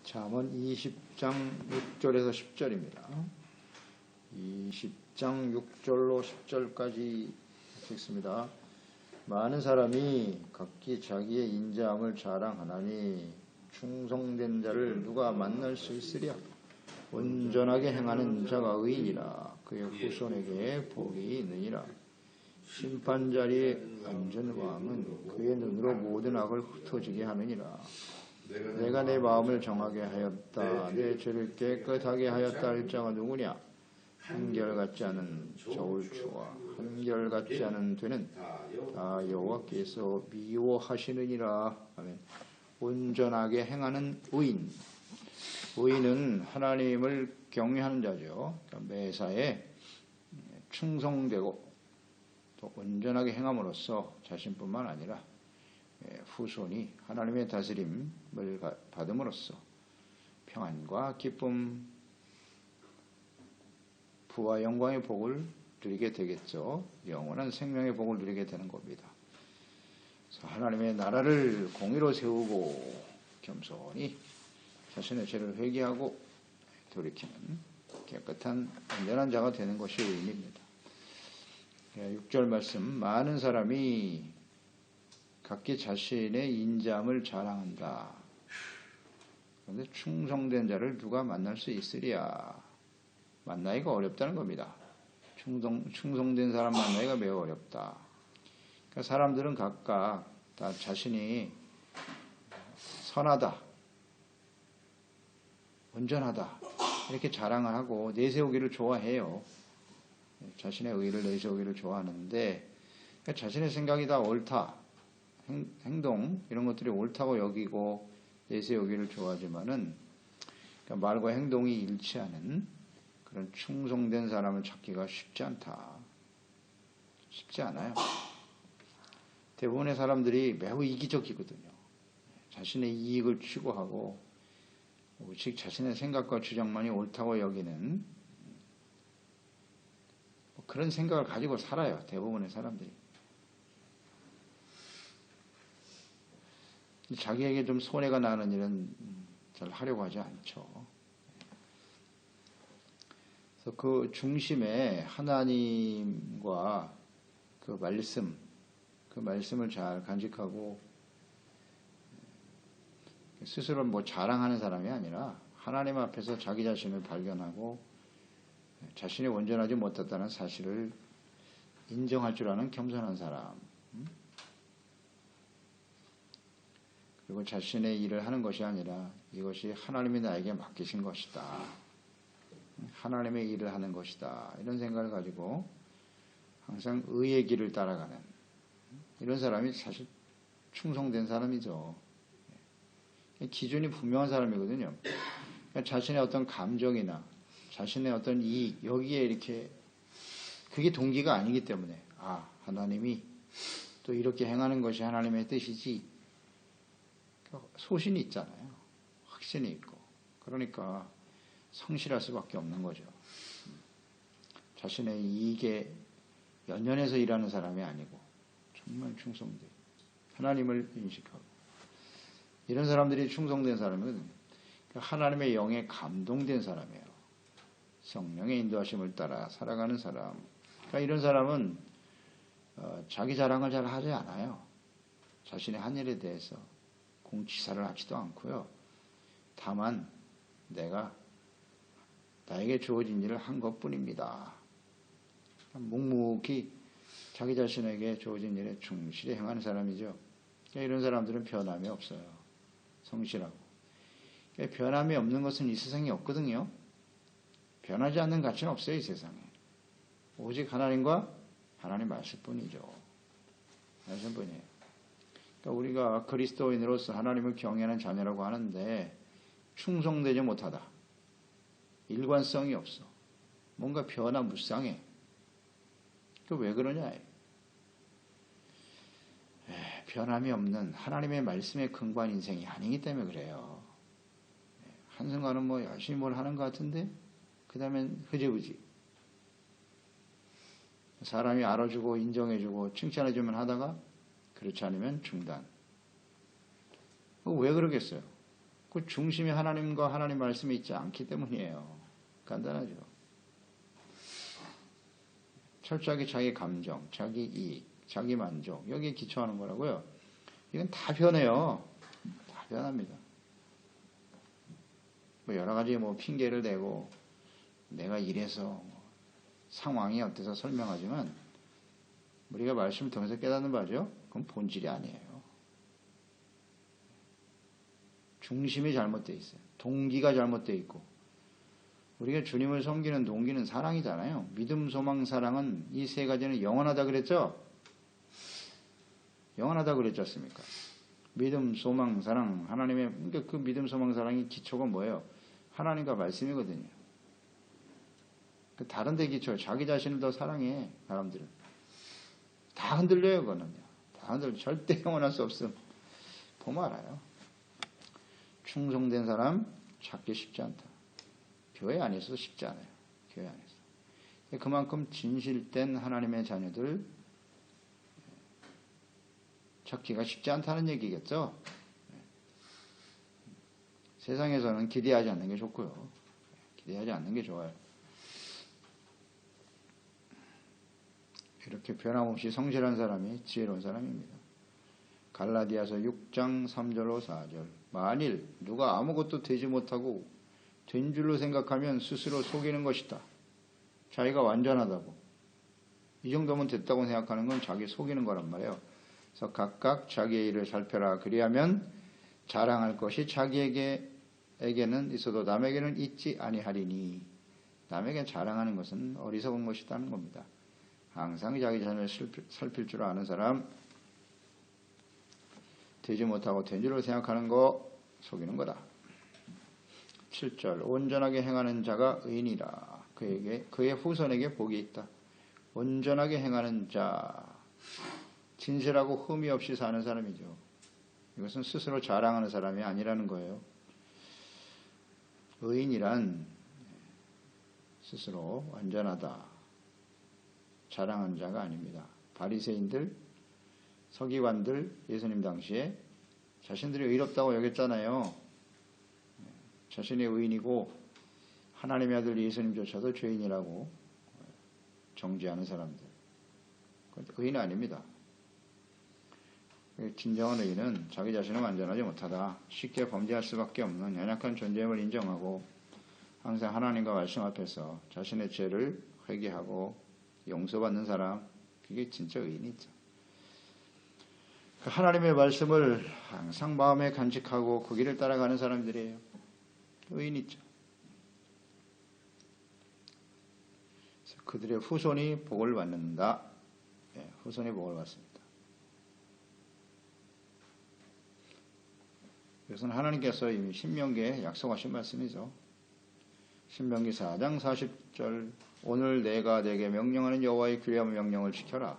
잠언 20장 6절에서 10절입니다. 20장 6절로 10절까지 읽겠습니다. 많은 사람이 각기 자기의 인자함을 자랑하나니 충성된 자를 누가 만날 수 있으랴. 온전하게 행하는 자가 의인이라. 그의 후손에게 복이 있느니라. 심판자리에 앉은 왕은 그의 눈으로 모든 악을 흩어지게 하느니라. 내가 내 마음을 정하게 하였다. 내 죄를 깨끗하게 하였다 할 자가 누구냐? 한결같지 않은 저울추와 한결같지 않은 되는 다 여호와께서 미워하시느니라. 아멘. 온전하게 행하는 의인. 의인은 하나님을 경외하는 자죠. 그러니까 매사에 충성되고 또 온전하게 행함으로써 자신뿐만 아니라 후손이 하나님의 다스림을 받음으로써 평안과 기쁨, 부와 영광의 복을 누리게 되겠죠. 영원한 생명의 복을 누리게 되는 겁니다. 그래서 하나님의 나라를 공의로 세우고 겸손히 자신의 죄를 회개하고 돌이키는 깨끗한 온전한 자가 되는 것이 의인입니다. 6절 말씀, 많은 사람이 각기 자신의 인자함을 자랑한다. 그런데 충성된 자를 누가 만날 수 있으랴. 만나기가 어렵다는 겁니다. 충성된 사람 만나기가 매우 어렵다. 그러니까 사람들은 각각 다 자신이 선하다, 온전하다 이렇게 자랑을 하고 내세우기를 좋아해요. 자신의 의를 내세우기를 좋아하는데 그러니까 자신의 생각이 다 옳다. 행동 이런 것들이 옳다고 여기고 내세우기를 좋아하지만은 그러니까 말과 행동이 일치하는 그런 충성된 사람을 찾기가 쉽지 않다. 쉽지 않아요. 대부분의 사람들이 매우 이기적이거든요. 자신의 이익을 추구하고 오직 자신의 생각과 주장만이 옳다고 여기는 그런 생각을 가지고 살아요. 대부분의 사람들이. 자기에게 좀 손해가 나는 일은 잘 하려고 하지 않죠. 그래서 그 중심에 하나님과 그 말씀을 잘 간직하고 스스로 뭐 자랑하는 사람이 아니라 하나님 앞에서 자기 자신을 발견하고 자신이 온전하지 못했다는 사실을 인정할 줄 아는 겸손한 사람. 그리고 자신의 일을 하는 것이 아니라 이것이 하나님이 나에게 맡기신 것이다. 하나님의 일을 하는 것이다. 이런 생각을 가지고 항상 의의 길을 따라가는 이런 사람이 사실 충성된 사람이죠. 기준이 분명한 사람이거든요. 그러니까 자신의 어떤 감정이나 자신의 어떤 이익 여기에 이렇게 그게 동기가 아니기 때문에 하나님이 또 이렇게 행하는 것이 하나님의 뜻이지 소신이 있잖아요. 확신이 있고. 그러니까 성실할 수밖에 없는 거죠. 자신의 이익에 연연해서 일하는 사람이 아니고 정말 충성돼. 하나님을 인식하고. 이런 사람들이 충성된 사람이거든요. 하나님의 영에 감동된 사람이에요. 성령의 인도하심을 따라 살아가는 사람. 그러니까 이런 사람은 자기 자랑을 잘 하지 않아요. 자신의 한 일에 대해서 공치사를 하지도 않고요. 다만 나에게 주어진 일을 한 것뿐입니다. 묵묵히 자기 자신에게 주어진 일에 충실히 행하는 사람이죠. 이런 사람들은 변함이 없어요. 성실하고. 변함이 없는 것은 이 세상에 없거든요. 변하지 않는 가치는 없어요. 이 세상에. 오직 하나님과 하나님 말씀뿐이죠. 말씀뿐이에요. 그러니까 우리가 그리스도인으로서 하나님을 경외하는 자녀라고 하는데 충성되지 못하다. 일관성이 없어. 뭔가 변화무쌍해. 왜 그러냐? 변함이 없는 하나님의 말씀에 근거한 인생이 아니기 때문에 그래요. 한순간은 뭐 열심히 뭘 하는 것 같은데 그 다음엔 흐지부지. 사람이 알아주고 인정해주고 칭찬해주면 하다가 그렇지 않으면 중단. 왜 그러겠어요? 그 중심이 하나님과 하나님 말씀이 있지 않기 때문이에요. 간단하죠. 철저하게 자기 감정, 자기 이익, 자기 만족 여기에 기초하는 거라고요. 이건 다 변해요. 다 변합니다. 뭐 여러 가지 뭐 핑계를 대고 내가 이래서 상황이 어때서 설명하지만 우리가 말씀을 통해서 깨닫는 바죠. 그건 본질이 아니에요. 중심이 잘못되어 있어요. 동기가 잘못되어 있고 우리가 주님을 섬기는 동기는 사랑이잖아요. 믿음, 소망, 사랑은 이 세 가지는 영원하다 그랬죠? 영원하다 그랬지 않습니까? 믿음, 소망, 사랑 하나님의 그러니까 그 믿음, 소망, 사랑의 기초가 뭐예요? 하나님과 말씀이거든요. 다른 데 기초 자기 자신을 더 사랑해 사람들은 다 흔들려요. 그거는요. 다 흔들려. 절대 영원할 수 없음. 보면 알아요. 충성된 사람 찾기 쉽지 않다. 교회 안에서도 쉽지 않아요. 교회 안에서. 그만큼 진실된 하나님의 자녀들 찾기가 쉽지 않다는 얘기겠죠. 세상에서는 기대하지 않는 게 좋고요. 기대하지 않는 게 좋아요. 이렇게 변함없이 성실한 사람이 지혜로운 사람입니다. 갈라디아서 6장 3절로 4절. 만일 누가 아무것도 되지 못하고 된 줄로 생각하면 스스로 속이는 것이다. 자기가 완전하다고. 이 정도면 됐다고 생각하는 건 자기 속이는 거란 말이에요. 그래서 각각 자기의 일을 살펴라. 그리하면 자랑할 것이 자기에게는 있어도 남에게는 있지 아니하리니. 남에게 자랑하는 것은 어리석은 것이라는 겁니다. 항상 자기 자신을 살필 줄 아는 사람, 되지 못하고 된 줄로 생각하는 거 속이는 거다. 7절 온전하게 행하는 자가 의인이라. 그의 후손에게 복이 있다. 온전하게 행하는 자, 진실하고 흠이 없이 사는 사람이죠. 이것은 스스로 자랑하는 사람이 아니라는 거예요. 의인이란 스스로 완전하다. 자랑한 자가 아닙니다. 바리새인들, 서기관들 예수님 당시에 자신들이 의롭다고 여겼잖아요. 자신이 의인이고 하나님의 아들 예수님조차도 죄인이라고 정죄하는 사람들. 의인은 아닙니다. 진정한 의인은 자기 자신은 완전하지 못하다. 쉽게 범죄할 수밖에 없는 연약한 존재임을 인정하고 항상 하나님과 말씀 앞에서 자신의 죄를 회개하고 용서받는 사람, 그게 진짜 의인이죠. 하나님의 말씀을 항상 마음에 간직하고 그 길을 따라가는 사람들이에요. 의인이죠. 그들의 후손이 복을 받는다. 네, 후손이 복을 받습니다. 이것은 하나님께서 이미 신명기에 약속하신 말씀이죠. 신명기 4장 40절 오늘 내가 내게 명령하는 여호와의 규례와 명령을 지켜라.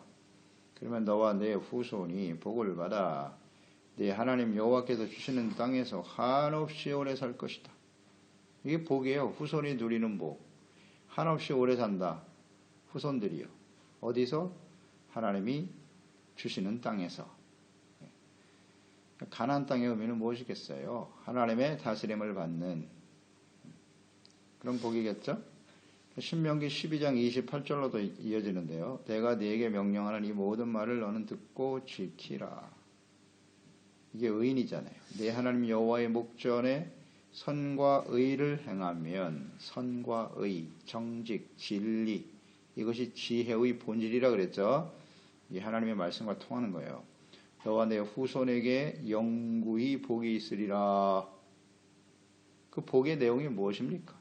그러면 너와 내 후손이 복을 받아 네 하나님 여호와께서 주시는 땅에서 한없이 오래 살 것이다. 이게 복이에요. 후손이 누리는 복. 한없이 오래 산다. 후손들이요. 어디서? 하나님이 주시는 땅에서. 가나안 땅의 의미는 무엇이겠어요? 하나님의 다스림을 받는 그런 복이겠죠? 신명기 12장 28절로도 이어지는데요. 내가 네게 명령하는 이 모든 말을 너는 듣고 지키라. 이게 의인이잖아요. 네 하나님 여호와의 목전에 선과 의를 행하면 선과 의, 정직, 진리 이것이 지혜의 본질이라 그랬죠. 이 하나님의 말씀과 통하는 거예요. 너와 내 후손에게 영구히 복이 있으리라. 그 복의 내용이 무엇입니까?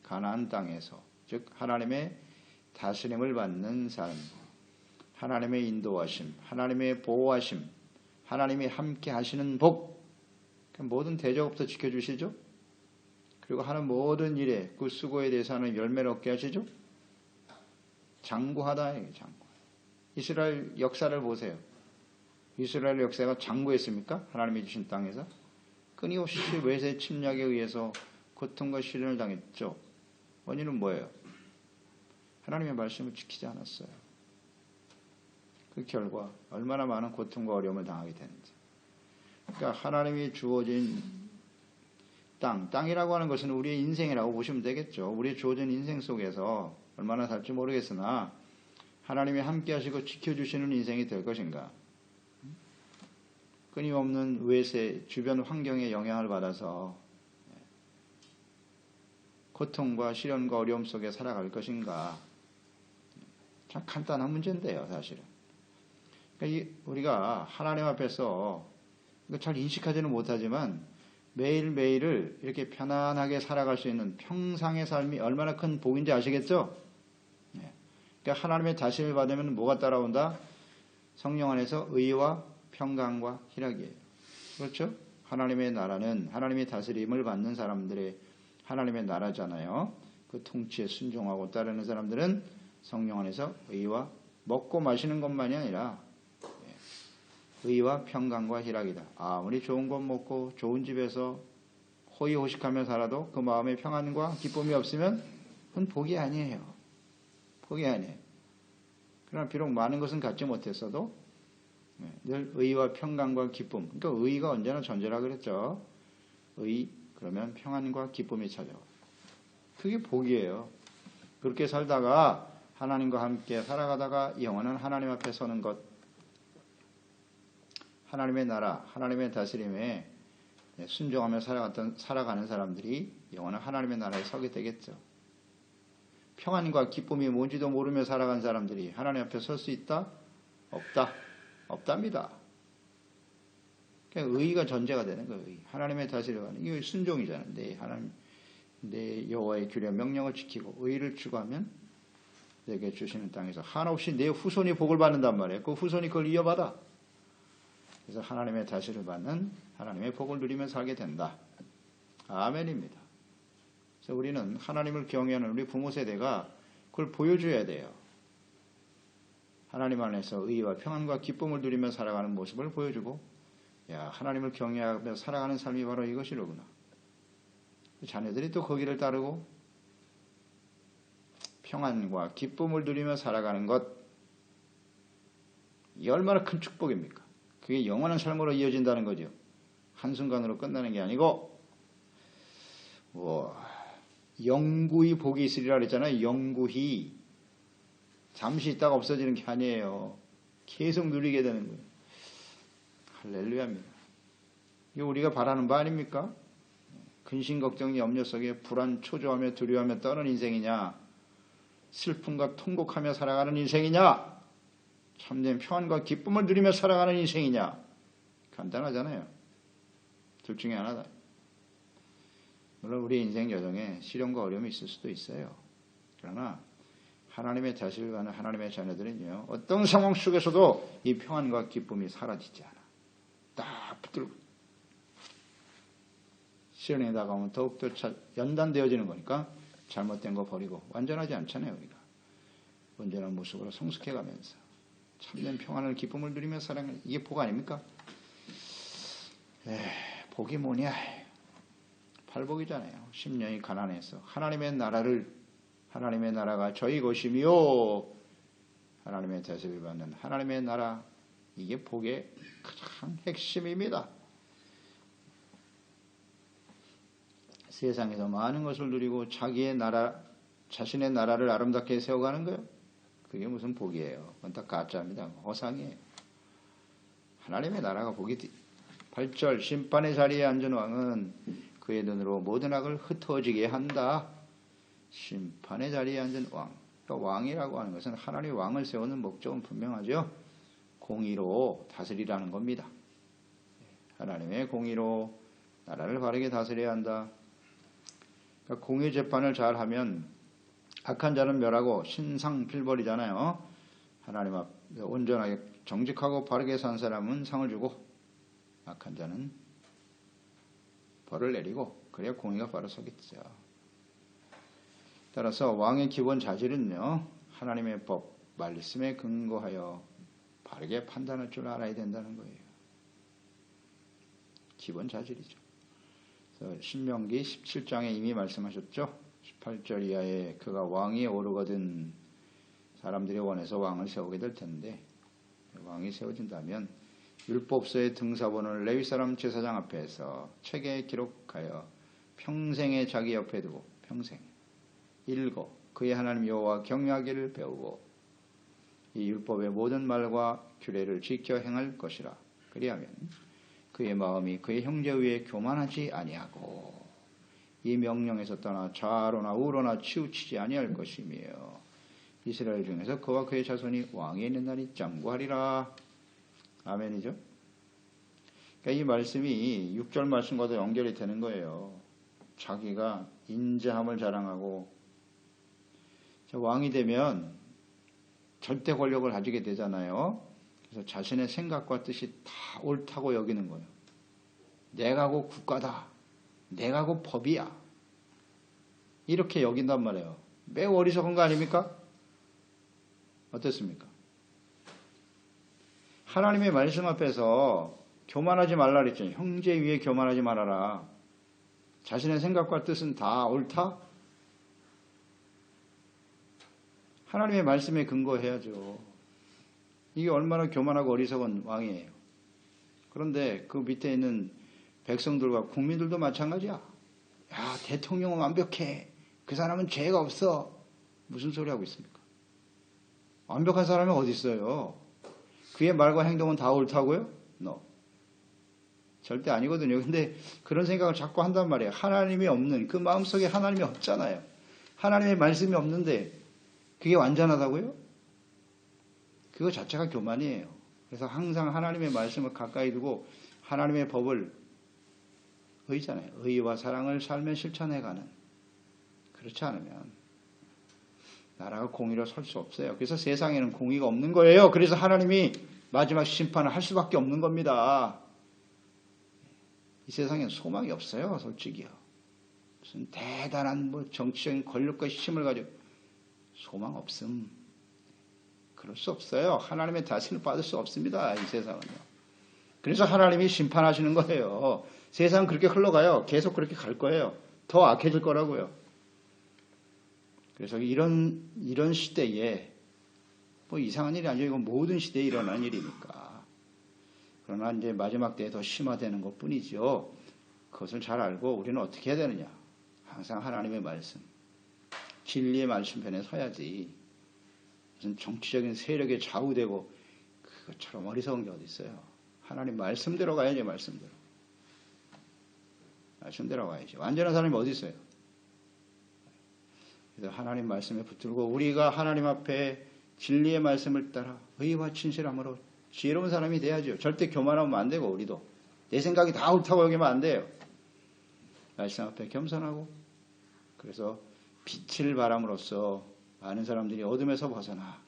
가나안 땅에서 즉 하나님의 다스림을 받는 삶, 하나님의 인도하심, 하나님의 보호하심, 하나님이 함께 하시는 복, 모든 대적부터 지켜주시죠. 그리고 하는 모든 일에 그 수고에 대해서 하는 열매를 얻게 하시죠. 장구하다. 장구. 이스라엘 역사를 보세요. 이스라엘 역사가 장구했습니까? 하나님이 주신 땅에서 끊임없이 외세 침략에 의해서 고통과 시련을 당했죠. 원인은 뭐예요? 하나님의 말씀을 지키지 않았어요. 그 결과 얼마나 많은 고통과 어려움을 당하게 되는지. 그러니까 하나님이 주어진 땅이라고 하는 것은 우리의 인생이라고 보시면 되겠죠. 우리의 주어진 인생 속에서 얼마나 살지 모르겠으나 하나님이 함께 하시고 지켜주시는 인생이 될 것인가. 끊임없는 외세, 주변 환경의 영향을 받아서 고통과 시련과 어려움 속에 살아갈 것인가. 참 간단한 문제인데요, 사실은. 그러니까 우리가 하나님 앞에서 잘 인식하지는 못하지만 매일매일을 이렇게 편안하게 살아갈 수 있는 평상의 삶이 얼마나 큰 복인지 아시겠죠? 그러니까 하나님의 다스림을 받으면 뭐가 따라온다? 성령 안에서 의와 평강과 희락이에요. 그렇죠? 하나님의 나라는 하나님의 다스림을 받는 사람들의 하나님의 나라잖아요. 그 통치에 순종하고 따르는 사람들은 성령 안에서 의와 먹고 마시는 것만이 아니라 의와 평강과 희락이다. 아무리 좋은 것 먹고 좋은 집에서 호의호식하며 살아도 그 마음에 평안과 기쁨이 없으면 그건 복이 아니에요. 복이 아니에요. 그러나 비록 많은 것은 갖지 못했어도 늘 의와 평강과 기쁨. 그러니까 의가 언제나 전제라 그랬죠. 의 그러면 평안과 기쁨이 찾아와. 그게 복이에요. 그렇게 살다가 하나님과 함께 살아가다가 영원한 하나님 앞에 서는 것. 하나님의 나라, 하나님의 다스림에 순종하며 살아가는 사람들이 영원한 하나님의 나라에 서게 되겠죠. 평안과 기쁨이 뭔지도 모르며 살아간 사람들이 하나님 앞에 설 수 있다? 없다. 없답니다. 그러니까 의의가 전제가 되는 거예요. 하나님의 다스림은 이게 순종이잖아요. 내 여호와의 규례 명령을 지키고 의의를 추구하면 내게 주시는 땅에서 한없이 내 후손이 복을 받는단 말이에요. 그 후손이 그걸 이어받아. 그래서 하나님의 다스림을 받는 하나님의 복을 누리며 살게 된다. 아멘입니다. 그래서 우리는 하나님을 경외하는 우리 부모 세대가 그걸 보여줘야 돼요. 하나님 안에서 의와 평안과 기쁨을 누리며 살아가는 모습을 보여주고, 야, 하나님을 경외하며 살아가는 삶이 바로 이것이로구나. 자녀들이 또 거기를 따르고 평안과 기쁨을 누리며 살아가는 것, 이 얼마나 큰 축복입니까? 그게 영원한 삶으로 이어진다는 거죠. 한순간으로 끝나는 게 아니고 영구히 복이 있으리라 그랬잖아요. 영구히. 잠시 있다가 없어지는 게 아니에요. 계속 누리게 되는 거예요. 할렐루야입니다. 이게 우리가 바라는 바 아닙니까? 근심, 걱정, 염려 속에 불안, 초조하며 두려워하며 떠는 인생이냐? 슬픔과 통곡하며 살아가는 인생이냐? 참된 평안과 기쁨을 누리며 살아가는 인생이냐? 간단하잖아요. 둘 중에 하나다. 물론 우리 인생 여정에 시련과 어려움이 있을 수도 있어요. 그러나 하나님의 다스림을 받는 하나님의 자녀들은요, 어떤 상황 속에서도 이 평안과 기쁨이 사라지지 않아. 딱 붙들고 시련에 다가오면 더욱더 연단되어지는 거니까 잘못된 거 버리고 완전하지 않잖아요. 우리가 온전한 모습으로 성숙해가면서 참된 평안을 기쁨을 누리며 살아가는, 이게 복 아닙니까? 복이 뭐냐? 팔복이잖아요. 10년이 가난해서 하나님의 나라가 저희 것이며 하나님의 다스림을 받는 하나님의 나라, 이게 복의 가장 핵심입니다. 세상에서 많은 것을 누리고 자신의 나라를 아름답게 세워가는 거예요. 그게 무슨 복이에요? 그건 다 가짜입니다. 허상이에요. 하나님의 나라가 복이 8절 심판의 자리에 앉은 왕은 그의 눈으로 모든 악을 흩어지게 한다. 심판의 자리에 앉은 왕. 그러니까 왕이라고 하는 것은 하나님의 왕을 세우는 목적은 분명하죠. 공의로 다스리라는 겁니다. 하나님의 공의로 나라를 바르게 다스려야 한다. 그러니까 공의 재판을 잘하면 악한 자는 멸하고 신상필벌이잖아요. 하나님 앞에 온전하게 정직하고 바르게 산 사람은 상을 주고 악한 자는 벌을 내리고, 그래야 공의가 바로 서겠죠. 따라서 왕의 기본 자질은요, 하나님의 법, 말씀에 근거하여 바르게 판단할 줄 알아야 된다는 거예요. 기본 자질이죠. 그래서 신명기 17장에 이미 말씀하셨죠. 18절 이하에 그가 왕이 오르거든 사람들이 원해서 왕을 세우게 될 텐데, 왕이 세워진다면 율법서의 등사본을 레위 사람 제사장 앞에서 책에 기록하여 평생에 자기 옆에 두고 평생 읽어 그의 하나님 여호와 경외하기를 배우고 이 율법의 모든 말과 규례를 지켜 행할 것이라. 그리하면 그의 마음이 그의 형제 위에 교만하지 아니하고 이 명령에서 떠나 좌로나 우로나 치우치지 아니할 것이며 이스라엘 중에서 그와 그의 자손이 왕에 있는 날이 장구하리라. 아멘이죠. 그러니까 이 말씀이 6절 말씀과도 연결이 되는 거예요. 자기가 인자함을 자랑하고 왕이 되면 절대 권력을 가지게 되잖아요. 그래서 자신의 생각과 뜻이 다 옳다고 여기는 거예요. 내가고 국가다. 내가고 법이야. 이렇게 여긴단 말이에요. 매우 어리석은 거 아닙니까? 어떻습니까? 하나님의 말씀 앞에서 교만하지 말라 그랬잖아요. 형제 위에 교만하지 말아라. 자신의 생각과 뜻은 다 옳다? 하나님의 말씀에 근거해야죠. 이게 얼마나 교만하고 어리석은 왕이에요. 그런데 그 밑에 있는 백성들과 국민들도 마찬가지야. 야, 대통령은 완벽해. 그 사람은 죄가 없어. 무슨 소리 하고 있습니까? 완벽한 사람이 어디 있어요? 그의 말과 행동은 다 옳다고요? No. 절대 아니거든요. 근데 그런 생각을 자꾸 한단 말이에요. 하나님이 없는, 그 마음속에 하나님이 없잖아요. 하나님의 말씀이 없는데 그게 완전하다고요? 그거 자체가 교만이에요. 그래서 항상 하나님의 말씀을 가까이 두고 하나님의 법을 의잖아요. 의와 사랑을 삶에 실천해가는. 그렇지 않으면 나라가 공의로 설 수 없어요. 그래서 세상에는 공의가 없는 거예요. 그래서 하나님이 마지막 심판을 할 수밖에 없는 겁니다. 이 세상엔 소망이 없어요. 솔직히요. 무슨 대단한 정치적인 권력과 힘을 가지고 소망 없음. 그럴 수 없어요. 하나님의 다스림을 받을 수 없습니다. 이 세상은요. 그래서 하나님이 심판하시는 거예요. 세상은 그렇게 흘러가요. 계속 그렇게 갈 거예요. 더 악해질 거라고요. 그래서 이런 시대에 이상한 일이 아니고 이건 모든 시대에 일어난 일이니까. 그러나 이제 마지막 때에 더 심화되는 것 뿐이죠. 그것을 잘 알고 우리는 어떻게 해야 되느냐. 항상 하나님의 말씀, 진리의 말씀편에 서야지. 무슨 정치적인 세력에 좌우되고 그것처럼 어리석은 게 어디 있어요. 하나님 말씀대로 가야지. 말씀대로 가야지. 완전한 사람이 어디 있어요. 그래서 하나님 말씀에 붙들고 우리가 하나님 앞에 진리의 말씀을 따라 의와 진실함으로 지혜로운 사람이 돼야죠. 절대 교만하면 안 되고 우리도 내 생각이 다 옳다고 여기면 안 돼요. 말씀 앞에 겸손하고 그래서 빛을 바람으로써 많은 사람들이 어둠에서 벗어나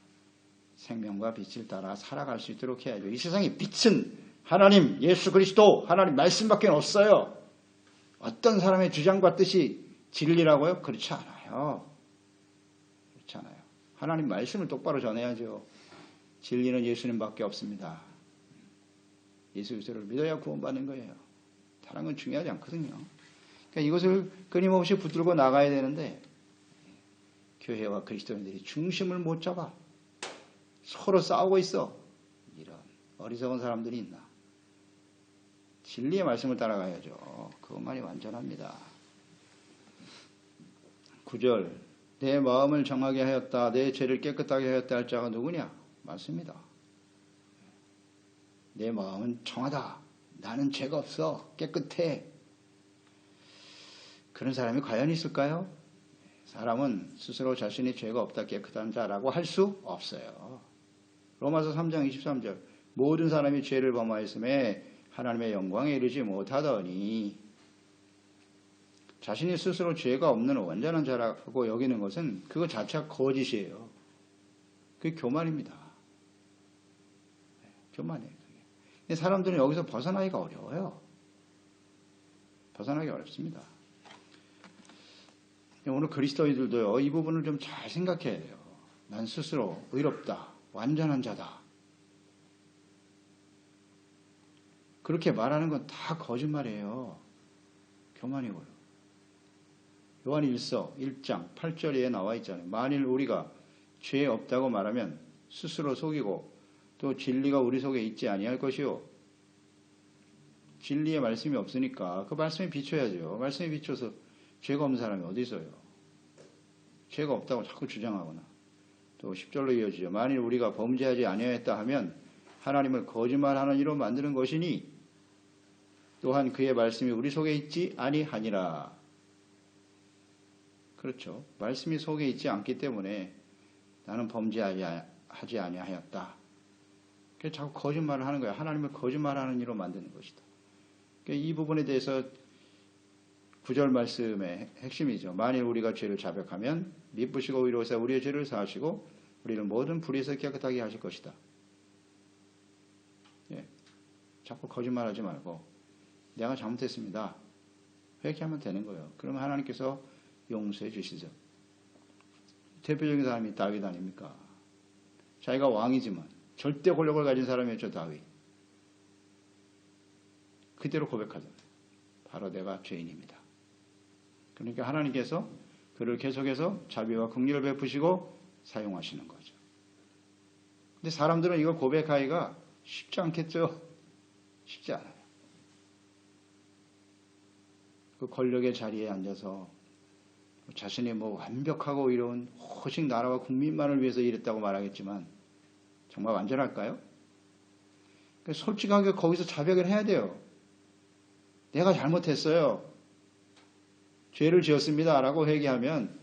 생명과 빛을 따라 살아갈 수 있도록 해야죠. 이 세상의 빛은 하나님, 예수 그리스도, 하나님 말씀밖에 없어요. 어떤 사람의 주장과 뜻이 진리라고요? 그렇지 않아요. 그렇지 않아요. 하나님 말씀을 똑바로 전해야죠. 진리는 예수님밖에 없습니다. 예수 그리스도를 믿어야 구원받는 거예요. 다른 건 중요하지 않거든요. 그러니까 이것을 끊임없이 붙들고 나가야 되는데 교회와 그리스도인들이 중심을 못 잡아. 서로 싸우고 있어. 이런 어리석은 사람들이 있나. 진리의 말씀을 따라가야죠. 그것만이 완전합니다. 9절 내 마음을 정하게 하였다. 내 죄를 깨끗하게 하였다 할 자가 누구냐? 맞습니다. 내 마음은 정하다. 나는 죄가 없어. 깨끗해. 그런 사람이 과연 있을까요? 사람은 스스로 자신이 죄가 없다 깨끗한 자라고 할 수 없어요. 로마서 3장 23절 모든 사람이 죄를 범하였음에 하나님의 영광에 이르지 못하더니 자신이 스스로 죄가 없는 완전한 자라고 여기는 것은 그거 자체가 거짓이에요. 그게 교만입니다. 교만이에요. 근데 사람들은 여기서 벗어나기가 어려워요. 벗어나기 어렵습니다. 오늘 그리스도인들도요, 이 부분을 좀 잘 생각해야 돼요. 난 스스로 의롭다, 완전한 자다. 그렇게 말하는 건 다 거짓말이에요. 교만이고요. 요한 1서 1장 8절에 나와 있잖아요. 만일 우리가 죄 없다고 말하면 스스로 속이고 또 진리가 우리 속에 있지 아니할 것이요. 진리의 말씀이 없으니까 그 말씀에 비춰야죠. 말씀에 비춰서 죄가 없는 사람이 어디 있어요? 죄가 없다고 자꾸 주장하거나 또 10절로 이어지죠. 만일 우리가 범죄하지 아니하였다 하면 하나님을 거짓말하는 이로 만드는 것이니 또한 그의 말씀이 우리 속에 있지 아니하니라. 그렇죠. 말씀이 속에 있지 않기 때문에 나는 범죄하지 아니하였다. 그래서 자꾸 거짓말을 하는 거야. 하나님을 거짓말하는 이로 만드는 것이다. 이 부분에 대해서 9절 말씀의 핵심이죠. 만일 우리가 죄를 자백하면 미쁘시고 의로우사 우리의 죄를 사하시고 우리를 모든 불의에서 깨끗하게 하실 것이다. 예. 자꾸 거짓말하지 말고 내가 잘못했습니다. 회개하면 되는 거예요. 그러면 하나님께서 용서해 주시죠. 대표적인 사람이 다윗 아닙니까? 자기가 왕이지만 절대 권력을 가진 사람이었죠. 다윗. 그대로 고백하잖아요. 바로 내가 죄인입니다. 그러니까 하나님께서 그를 계속해서 자비와 긍휼을 베푸시고 사용하시는 거죠. 근데 사람들은 이걸 고백하기가 쉽지 않겠죠? 쉽지 않아요. 그 권력의 자리에 앉아서 자신이 완벽하고 이런 오직 나라와 국민만을 위해서 일했다고 말하겠지만 정말 완전할까요? 솔직하게 거기서 자백을 해야 돼요. 내가 잘못했어요. 죄를 지었습니다. 라고 회개하면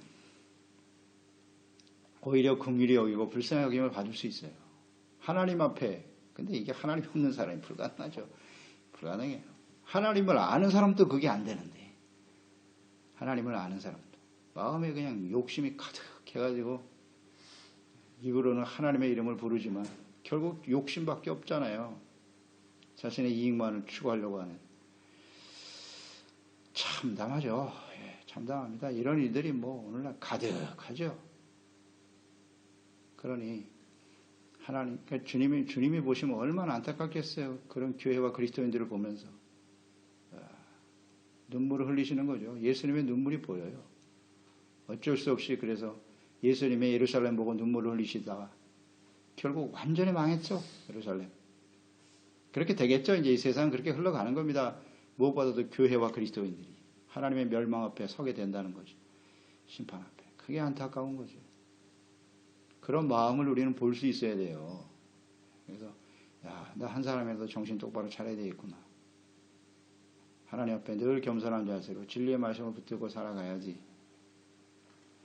오히려 긍휼히 여기고 불쌍히 여김을 받을 수 있어요. 하나님 앞에. 근데 이게 하나님 없는 사람이 불가능하죠. 불가능해요. 하나님을 아는 사람도 그게 안 되는데. 하나님을 아는 사람도. 마음에 그냥 욕심이 가득해가지고 입으로는 하나님의 이름을 부르지만 결국 욕심밖에 없잖아요. 자신의 이익만을 추구하려고 하는. 참담하죠. 예, 참담합니다. 이런 일들이 오늘날 가득하죠. 그러니 하나님, 그러니까 주님이 보시면 얼마나 안타깝겠어요. 그런 교회와 그리스도인들을 보면서 눈물을 흘리시는 거죠. 예수님의 눈물이 보여요. 어쩔 수 없이 그래서 예수님의 예루살렘 보고 눈물을 흘리시다가 결국 완전히 망했죠. 예루살렘. 그렇게 되겠죠. 이제 이 세상은 그렇게 흘러가는 겁니다. 무엇보다도 교회와 그리스도인들이 하나님의 멸망 앞에 서게 된다는 거죠. 심판 앞에. 그게 안타까운 거죠. 그런 마음을 우리는 볼 수 있어야 돼요. 그래서 나 한 사람이라도 정신 똑바로 차려야 되겠구나. 하나님 앞에 늘 겸손한 자세로 진리의 말씀을 붙들고 살아가야지.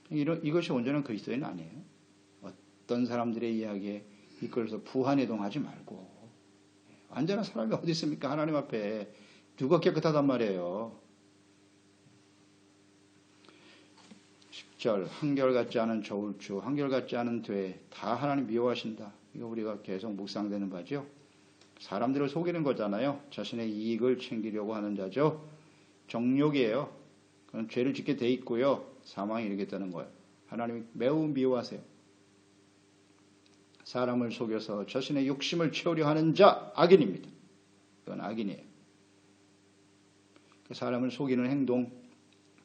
이것이 온전한 그리스도인 아니에요. 어떤 사람들의 이야기에 이끌어서 부한해동하지 말고 완전한 사람이 어디 있습니까? 하나님 앞에 누가 깨끗하단 말이에요. 10절 한결같지 않은 저울추 한결같지 않은 되다 하나님 미워하신다. 이거 우리가 계속 묵상되는 바죠. 사람들을 속이는 거잖아요. 자신의 이익을 챙기려고 하는 자죠. 정욕이에요. 그건 죄를 짓게 돼 있고요. 사망에 이르겠다는 거예요. 하나님이 매우 미워하세요. 사람을 속여서 자신의 욕심을 채우려 하는 자 악인입니다. 그건 악인이에요. 사람을 속이는 행동,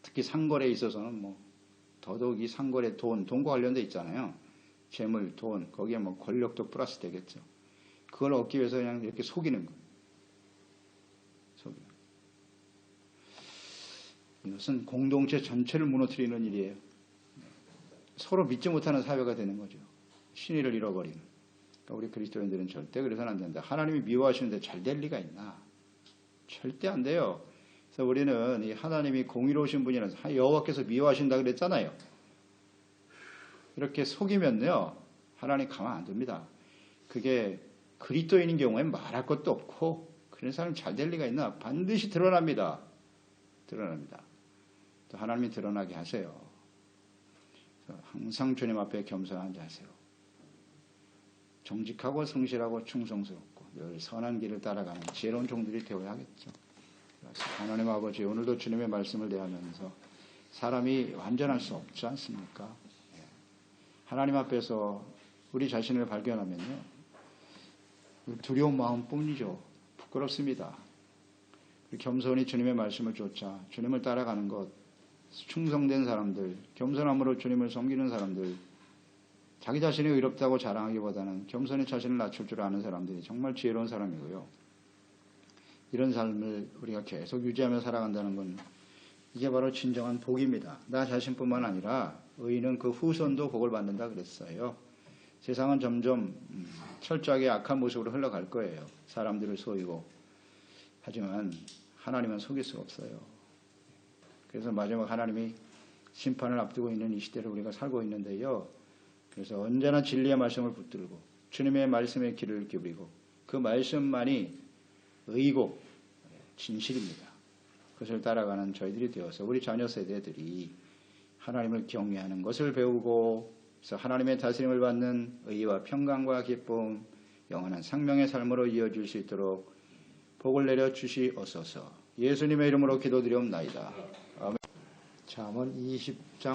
특히 상거래에 있어서는 더더욱이 상거래 돈과 관련돼 있잖아요. 재물, 돈, 거기에 권력도 플러스 되겠죠. 그걸 얻기 위해서 그냥 이렇게 속이는 거예요. 이것은 공동체 전체를 무너뜨리는 일이에요. 서로 믿지 못하는 사회가 되는 거죠. 신의를 잃어버리는. 그러니까 우리 그리스도인들은 절대 그래서는 안 된다. 하나님이 미워하시는데 잘 될 리가 있나? 절대 안 돼요. 그래서 우리는 이 하나님이 공의로우신 분이라서 여호와께서 미워하신다 그랬잖아요. 이렇게 속이면요. 하나님 가만 안 둡니다. 그게 그리스도인인 경우엔 말할 것도 없고 그런 사람이 잘 될 리가 있나? 반드시 드러납니다. 드러납니다. 또 하나님이 드러나게 하세요. 항상 주님 앞에 겸손한 자세로 정직하고 성실하고 충성스럽고 늘 선한 길을 따라가는 지혜로운 종들이 되어야겠죠. 하나님 아버지 오늘도 주님의 말씀을 대하면서 사람이 완전할 수 없지 않습니까? 하나님 앞에서 우리 자신을 발견하면요. 두려운 마음뿐이죠. 부끄럽습니다. 겸손히 주님의 말씀을 쫓아 주님을 따라가는 것, 충성된 사람들, 겸손함으로 주님을 섬기는 사람들, 자기 자신이 의롭다고 자랑하기보다는 겸손히 자신을 낮출 줄 아는 사람들이 정말 지혜로운 사람이고요. 이런 삶을 우리가 계속 유지하며 살아간다는 건 이게 바로 진정한 복입니다. 나 자신뿐만 아니라 의인은 그 후손도 복을 받는다 그랬어요. 세상은 점점 철저하게 악한 모습으로 흘러갈 거예요. 사람들을 속이고. 하지만 하나님은 속일 수가 없어요. 그래서 마지막 하나님이 심판을 앞두고 있는 이 시대를 우리가 살고 있는데요. 그래서 언제나 진리의 말씀을 붙들고 주님의 말씀에 귀를 기울이고 그 말씀만이 의고 진실입니다. 그것을 따라가는 저희들이 되어서 우리 자녀 세대들이 하나님을 경외하는 것을 배우고 그래서 하나님의 다스림을 받는 의와 평강과 기쁨, 영원한 생명의 삶으로 이어질 수 있도록 복을 내려 주시옵소서. 예수님의 이름으로 기도드리옵나이다. 아멘. 잠언 20장